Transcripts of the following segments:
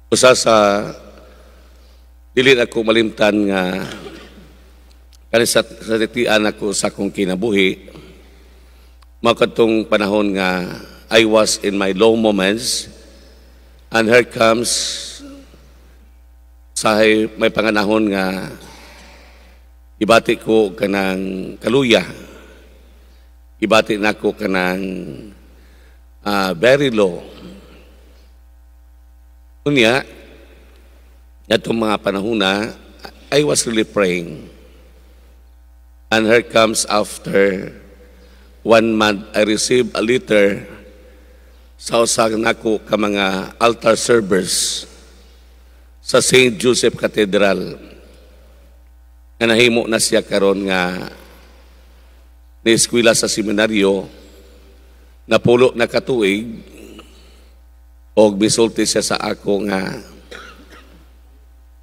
Usa sa dili ako malimtan nga kani sa titian ako sa akong kinabuhi mao kadtong panahon nga I was in my low moments, and here comes may panganahon nga ibati ko kanang kaluya, ibati nako kanang very low. Unya, itong mga panahon na, I was really praying. And here comes after 1 month, I received a letter sa usag nako ka mga altar servers sa St. Joseph Cathedral. Nga nahimo na siya karon nga ni-eskwela sa seminaryo, napulo na katuig, o bisulti siya sa ako nga,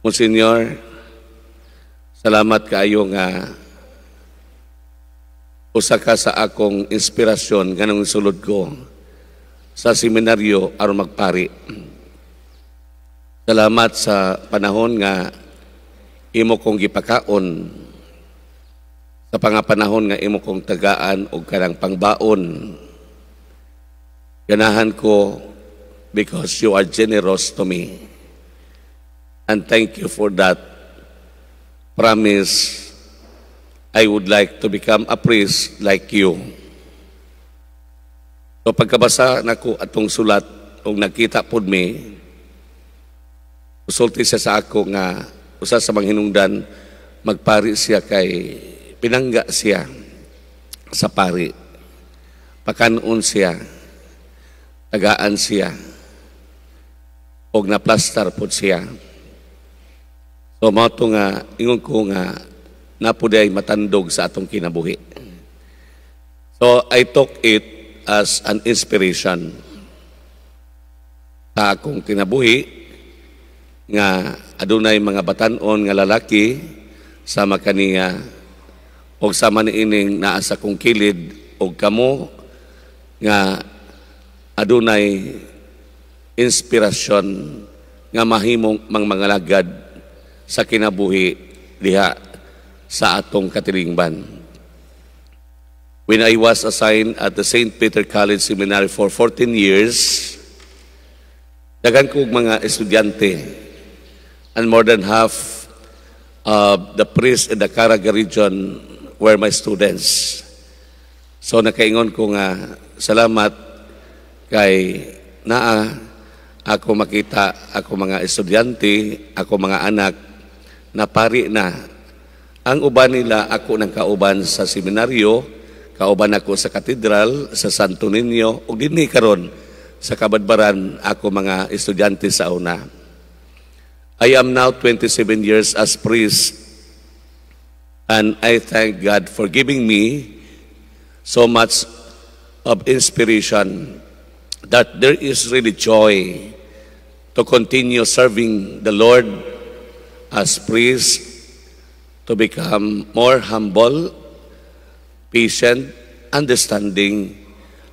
Monsignor, salamat kaayo nga usa ka sa akong inspirasyon ganong sulod ko sa seminaryo aron magpari. Salamat sa panahon nga imo kong gipakaon, sa pangapanahon nga imo kong tagaan og kanang pangbaon. Ganahan ko because you are generous to me. And thank you for that promise. I would like to become a priest like you. So pagkabasa nako atong sulat, o nakita pod mi, usulti siya sa ako nga, usa sa mga hinungdan, magpari siya kay, pinangga siya sa pari. Pakanon siya, tagaan siya, og na-plaster po siya. So, mga ito nga, ingon ko nga, napuday matandog sa atong kinabuhi. So, I took it as an inspiration sa akong kinabuhi nga adunay mga batanon nga lalaki sama kaniya og sama niining naa sa kong kilid og kamo nga adunay inspirasyon nga mahimong mga lagad sa kinabuhi diha sa atong katilingban. When I was assigned at the St. Peter College Seminary for 14 years, dagan kong mga estudyante, and more than half of the priests in the Caraga region were my students. So nakaingon ko nga salamat kay naa ako makita, ako mga estudyante, ako mga anak, na pari na. Ang uban nila, ako ng kauban sa seminaryo, kauban ako sa katedral, sa Santo Niño, o dinhi karon sa Kabadbaran, ako mga estudyante sa una. I am now 27 years as priest, and I thank God for giving me so much of inspiration that there is really joy to continue serving the Lord as priest, to become more humble, patient, understanding,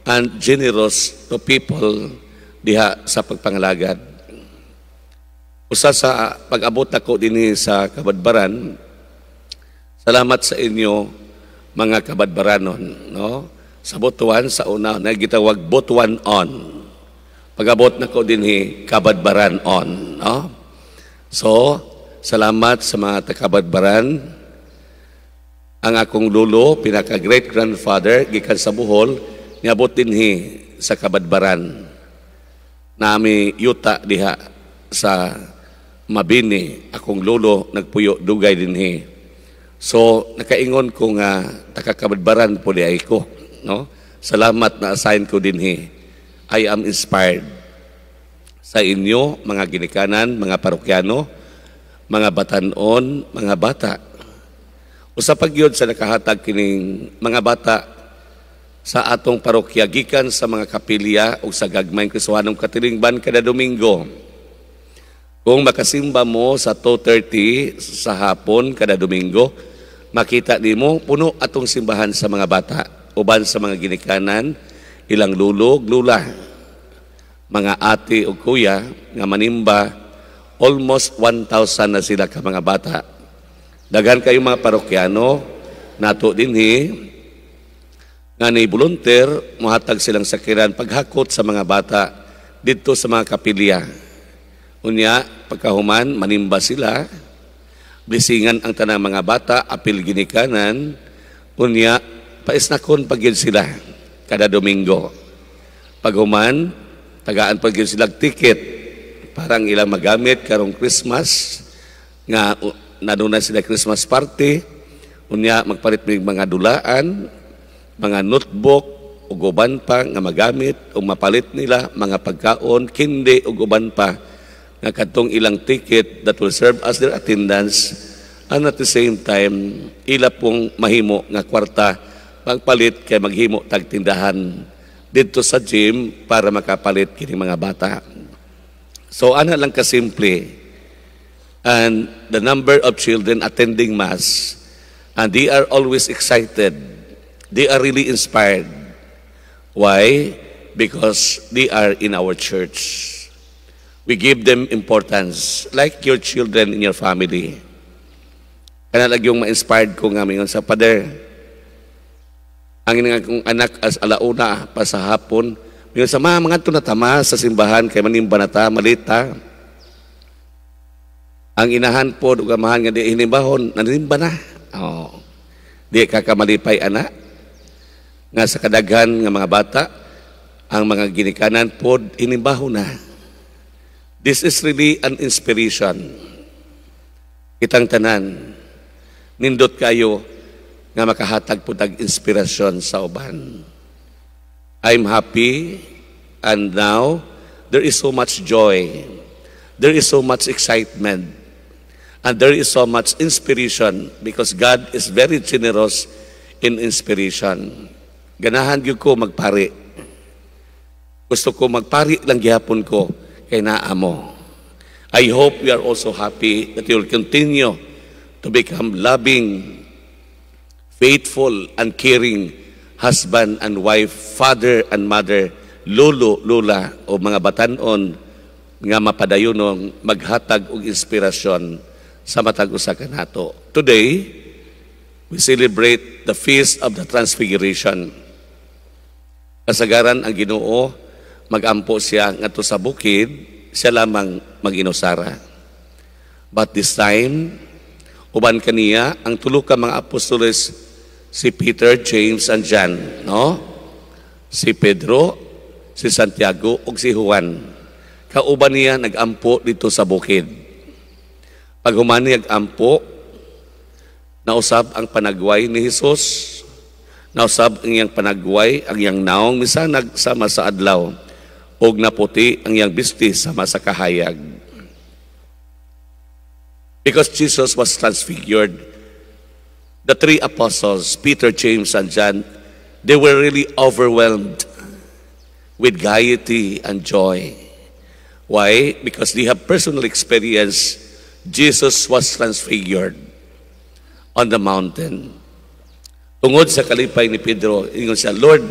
and generous to people diha sa pagpangalagad. Usa sa pag-abot ako dinhi sa Kabadbaran, salamat sa inyo mga Kabadbaranon, no? Sa Butuan, sa una, nagitawag Butuan on. Pag-abot na ko dinhi Kabadbaran on, no? So, salamat sa mga Kabadbaran. Ang akong lulo, pinaka-great-grandfather, gikan sa Bohol, niabot dinhi sa Kabadbaran. Nami yuta diha sa Mabini, akong lulo, nagpuyo dugay dinhi. So, nakaingon ko nga, taka-Kabadbaran po di ay ko. No? Salamat na assign ko dinhi. I am inspired sa inyo, mga ginikanan, mga parokyano, mga batanon, mga bata. Usa pa gyud sa nakahatag kining mga bata sa atong parokya gikan sa mga kapilya o sa gagmayng Kristohanong katilingban kada Domingo. Kung makasimba mo sa 2:30 sa hapon kada Domingo, makita nimo puno atong simbahan sa mga bata, uban sa mga ginikanan, ilang lulog, lula, mga ate o kuya nga manimba almost 1,000 na sila ka mga bata. Daghan kayo mga parokyano, nato dinhi, nga ni volunteer, muhatag silang sakiran paghakot sa mga bata dito sa mga kapilya. Unya, pagkahuman, manimba sila, blisingan ang tanang mga bata, apil ginikanan, unya, paisnakon pagyud sila kada Domingo. Paghuman, tagaan pagyud sila ticket parang ilang magamit karong Christmas, nga nanuna sila Christmas party, unya magpalit mig mga dulaan, mga notebook, ug uban pa nga magamit o mapalit nila mga pagkaon, kindi ug uban pa nga kadtong ilang ticket that will serve as their attendance, and at the same time ila pong mahimo nga kwarta pagpalit kay maghimo tagtindahan dito sa gym para makapalit kini mga bata. So ana lang kasimple, and the number of children attending mass, and they are always excited, they are really inspired. Why? Because they are in our church. We give them importance, like your children in your family. Kaya lang yung ma-inspired ko nga ngayon sa pader. Ang nga kong anak as alauna pa sa hapon, ngayon sa mga tunatama sa simbahan, kay manimba na ta, malita. Ang inahan po, ugamahan nga di hinibahon, nanimba na. Oh. Di kakamalipay anak. Nga sa kadaghan nga mga bata, ang mga ginikanan po, hinibahon na. This is really an inspiration. Kitang tanan, nindot kayo nga makahatag po tag inspirasyon sa uban. I'm happy, and now there is so much joy, there is so much excitement, and there is so much inspiration because God is very generous in inspiration. Ganahan gyud ko magpari. Gusto ko magpari lang gihapon ko kay naa mo. I hope we are also happy that you will continue to become loving, faithful, and caring husband and wife, father and mother, lolo, lola, o mga batanon nga mapadayunong maghatag og inspirasyon sa matag usa kanato. Today, we celebrate the Feast of the Transfiguration. Kasagaran ang Ginoo, magampo siya ngadto sa bukid, siya lamang mag-inusara. But this time, uban kaniya ang tulo ka mga apostoles, si Peter, James, and John, no? Si Pedro, si Santiago, ug si Juan. Kauban niya nagampo dito sa bukid. Pag humani nagampo, nausab ang panagway ni Jesus, nausab ang iyang panagway, ang iyang naong misanag sama sa adlaw, og naputi ang iyang bisti sama sa kahayag. Because Jesus was transfigured, the three apostles, Peter, James, and John, they were really overwhelmed with gaiety and joy. Why? Because they have personal experience. Jesus was transfigured on the mountain. Tungod sa kalipay ni Pedro, ingon siya, Lord,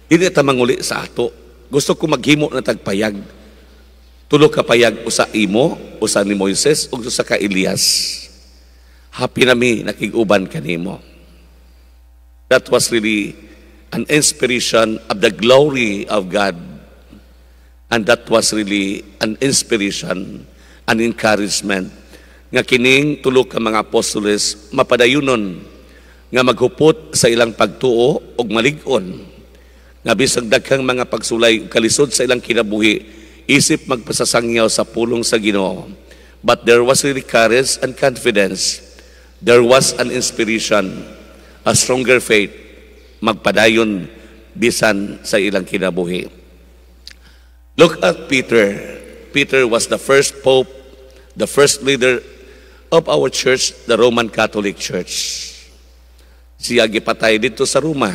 hindi ta manguli sa ato. Gusto ko maghimo na tagpayag. Tulo ka payag usa imo, usa ni Moises, ug usa ka Elias. Happy na mi nakiguban kanimo. That was really an inspiration of the glory of God. And that was really an inspiration, an encouragement nga kining tulo ka mga apostoles mapadayunon nga maghupot sa ilang pagtuo ug malig-on. Nga bisag daghang mga pagsulay kalisod sa ilang kinabuhi, isip magpasasangyaw sa pulong sa Ginoo. But there was really courage and confidence. There was an inspiration, a stronger faith, magpadayon bisan sa ilang kinabuhi. Look at Peter. Peter was the first pope, the first leader of our church, the Roman Catholic Church. Siya gipatay dito sa Roma.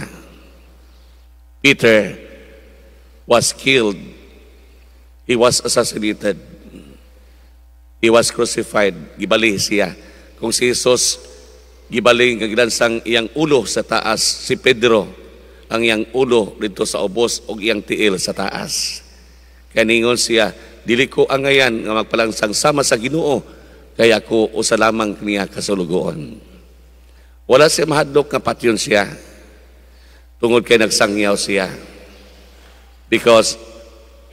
Peter was killed. He was assassinated. He was crucified. Gibali siya. Kung si Jesus gibali nga gidansang iyang ulo sa taas, si Pedro ang iyang ulo dito sa ubos o iyang tiil sa taas. Kaningon siya, dili ko angayan nga magpalangsang sama sa Ginoo, kaya ako usa lamang niya kasulugoon. Wala siya mahadlok nga patyon siya, tungod kay nagsangyaw siya. Because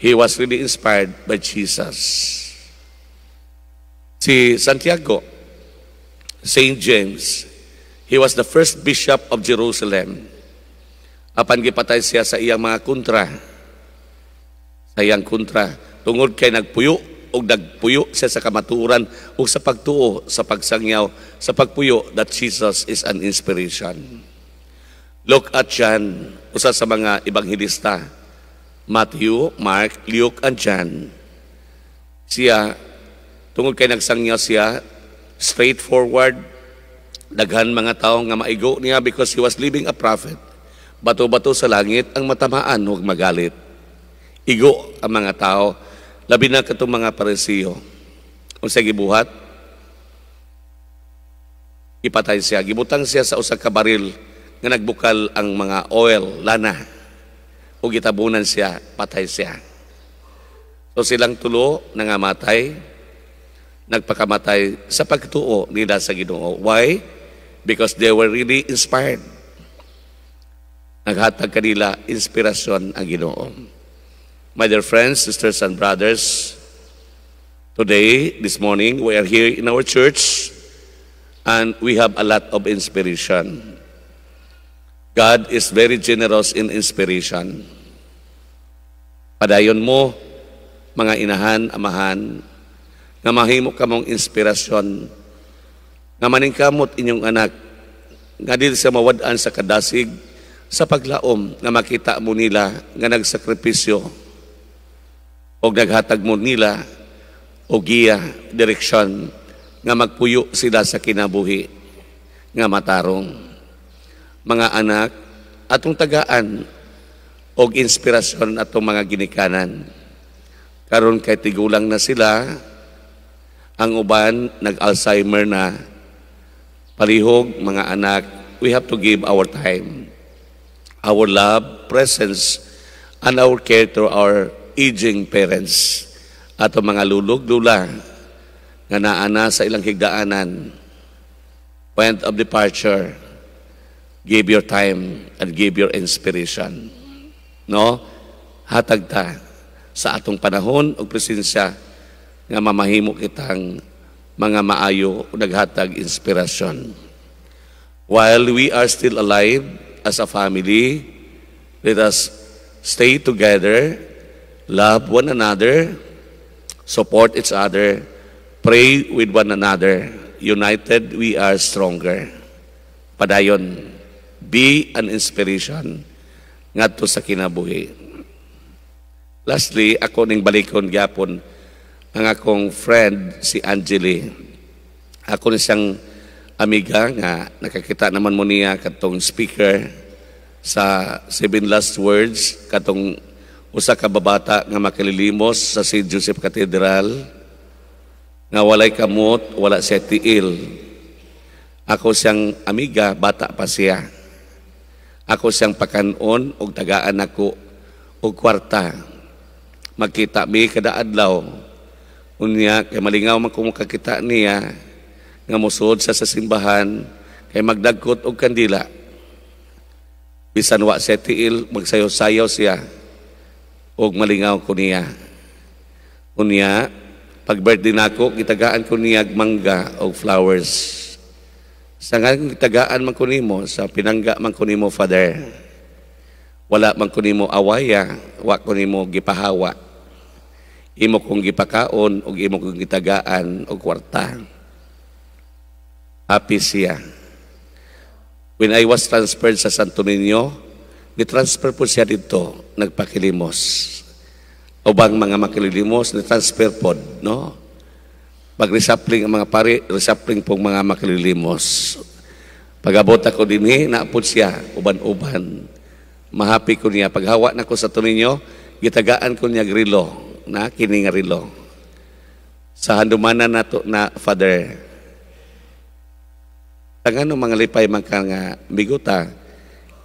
he was really inspired by Jesus. Si Santiago, Saint James, he was the first bishop of Jerusalem. Apan gipatay siya sa iyang mga kontra. Sa iyang kontra. Tungod kay nagpuyo siya sa kamatuoran o sa pagtuo, sa pagsangyaw, sa pagpuyo that Jesus is an inspiration. Look at John, usa sa mga ebanghelista. Matthew, Mark, Luke, and John. Siya, tungod kay nagsangyaw siya, straightforward, daghan mga tao nga maigo niya because he was living a prophet. Bato-bato sa langit ang matamaan, huwag magalit. Igo ang mga tao, labi na katong mga Parisiyo. Kung siya gibuhat, ipatay siya. Gibutang siya sa usa ka baril nga nagbukal ang mga oil, lana. O gitabunan siya, patay siya. So silang tulo nangamatay, nagpakamatay sa pagtuo nila sa Ginoo. Why? Because they were really inspired. Naghatag kanila inspirasyon ang Ginoo. My dear friends, sisters, and brothers, today, this morning, we are here in our church and we have a lot of inspiration. God is very generous in inspiration. Padayon mo, mga inahan, amahan, nga mahimo ka mong inspirasyon, nga maningkamot inyong anak, nga dili sa mawadaan sa kadasig, sa paglaom, nga makita mo nila, nga nagsakripisyo, o naghatag mo nila, o giya, direksyon, nga magpuyo sila sa kinabuhi, nga matarong. Mga anak, atong tagaan, o inspirasyon atong mga ginikanan. Karon kay tigulang na sila, ang uban nag-Alzheimer na, palihog mga anak, we have to give our time, our love, presence, and our care to our aging parents, ato mga lulog-lula nga naana sa ilang higdaanan. Point of departure, give your time and give your inspiration. No? Hatag ta sa atong panahon o presensya nga mamahimo kitang mga maayo o naghatag inspirasyon. While we are still alive as a family, let us stay together, love one another, support each other, pray with one another. United, we are stronger. Padayon, be an inspiration ngadto sa kinabuhi. Lastly, ako ning balikon gyapon ang akong friend si Angeli. Ako ni siyang amiga nga nakakita naman mo niya katong speaker sa 7 Last Words, katong usa ka babata nga makalilimos sa St. Joseph Cathedral, nga walay kamot, wala siya tiil. Ako siyang amiga, bata pa siya. Ako siyang pakanon o tagaan ako o kwarta. Magkita mi kada adlaw. Unya, kay malingaw man kung makakita niya, nga musod sa simbahan, kay magdagkot og kandila. Bisan wa siya tiil, magsayaw-sayaw siya, og malingaw ko niya. Unya, pag birthday nako, gitagaan ko niya mangga o flowers. Sa nga gitagaan man ko nimo, sa pinangga man ko nimo, Father. Wala man ko nimo awaya, wa ko nimo gipahawa. Imo kong gipakaon, o imo kong gitagaan, o kwarta. Happy siya. When I was transferred sa Santo Niño, ni-transfer po siya dito, nagpakilimos. O bang mga makililimos, ni-transfer po, no? Pag-resapling ang mga pari, resapling pong mga makililimos. Pag-abot ako din naapod siya, uban-uban. Mahapi ko niya. Paghawa na ko sa tuninyo, gitagaan ko niya grilo, na kining rilo. Sa handumanan na to na Father. Tangano mga lipay man ka nga biguta,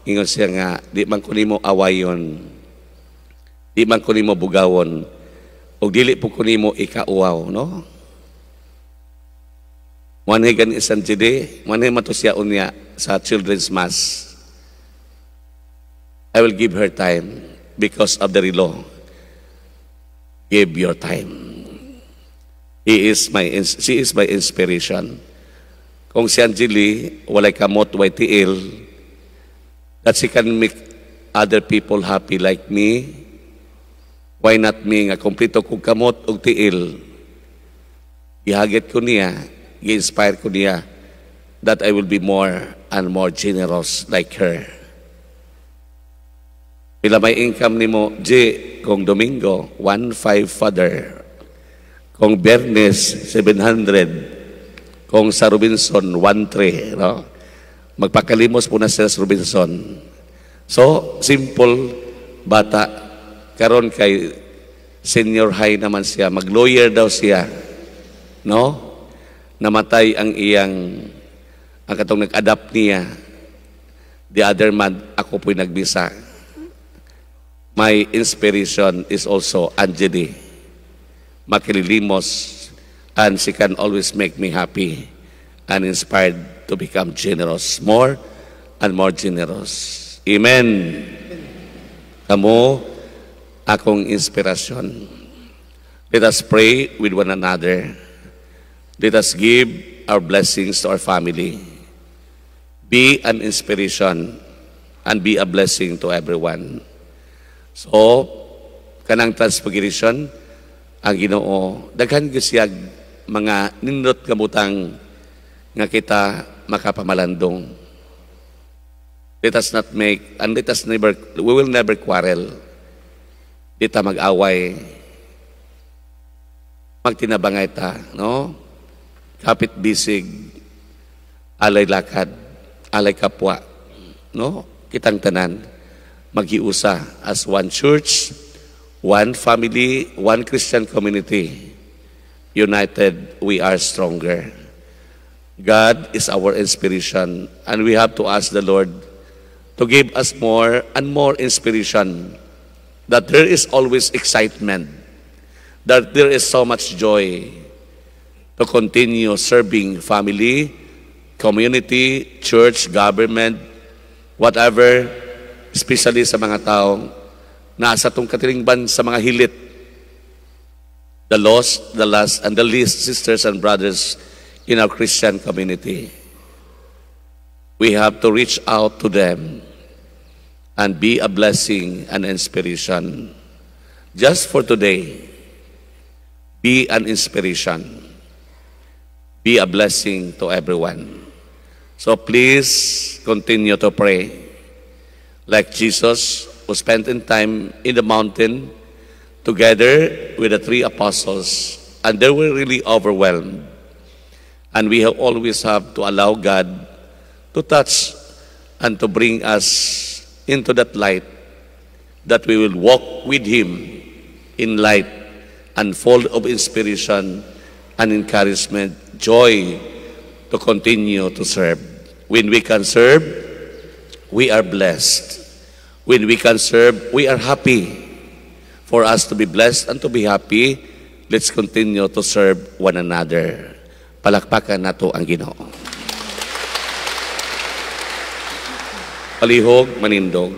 ingon siya nga, di man ko nimo awayon, di man ko nimo bugawon, O dili po ko nimo ikauaw, no? Manay gan isang jide, manay matusya unya sa children's mass. I will give her time because of the relo. Give your time. She is my inspiration. Kung si Angeli, walay kamot, way tiil, that she can make other people happy like me, why not me nga kumplito kong kamot o tiil, ihagit ko niya, i-inspire ko niya, that I will be more and more generous like her. Pila may income ni mo, kung Domingo, 1,500 father, kung Bernes, 700, kung sa Robinson, 1,300, no? Magpakalimos po na sila sa Robinson. So, simple, bata, karon kay senior high naman siya, mag-lawyer daw siya, no? Namatay ang katong nag-adapt niya. The other month, ako po'y nagbisa. My inspiration is also Angeli Makililimos, and she can always make me happy and inspired to become generous, more and more generous. Amen. Kamu, akong inspirasyon. Let us pray with one another. Let us give our blessings to our family. Be an inspiration and be a blessing to everyone. So, kanang transfiguration, ang Ginoo, daghan gyud mga nindot kabutang nga kita makapamalandong. Let us not make, and we will never quarrel. Dita mag-away. Magtinabangay ta, no? Kapit bisig, alay lakad, alay kapwa, no? Kitang tanan, magiusa as one church, one family, one Christian community. United, we are stronger. God is our inspiration, and we have to ask the Lord to give us more and more inspiration, that there is always excitement, that there is so much joy to continue serving family, community, church, government, whatever, especially sa mga taong nasa tong katilingban sa mga hilit, the lost, the last, and the least sisters and brothers in our Christian community. We have to reach out to them and be a blessing and inspiration. Just for today, be an inspiration. Be a blessing to everyone. So please continue to pray. Like Jesus, who spent in time in the mountain together with the 3 apostles, and they were really overwhelmed. And we always have to allow God to touch and to bring us into that light, that we will walk with Him in light and full of inspiration and encouragement, joy to continue to serve. When we can serve, we are blessed. When we can serve, we are happy. For us to be blessed and to be happy, let's continue to serve one another. Palakpakan nato ang Ginoo. Palihog, manindog.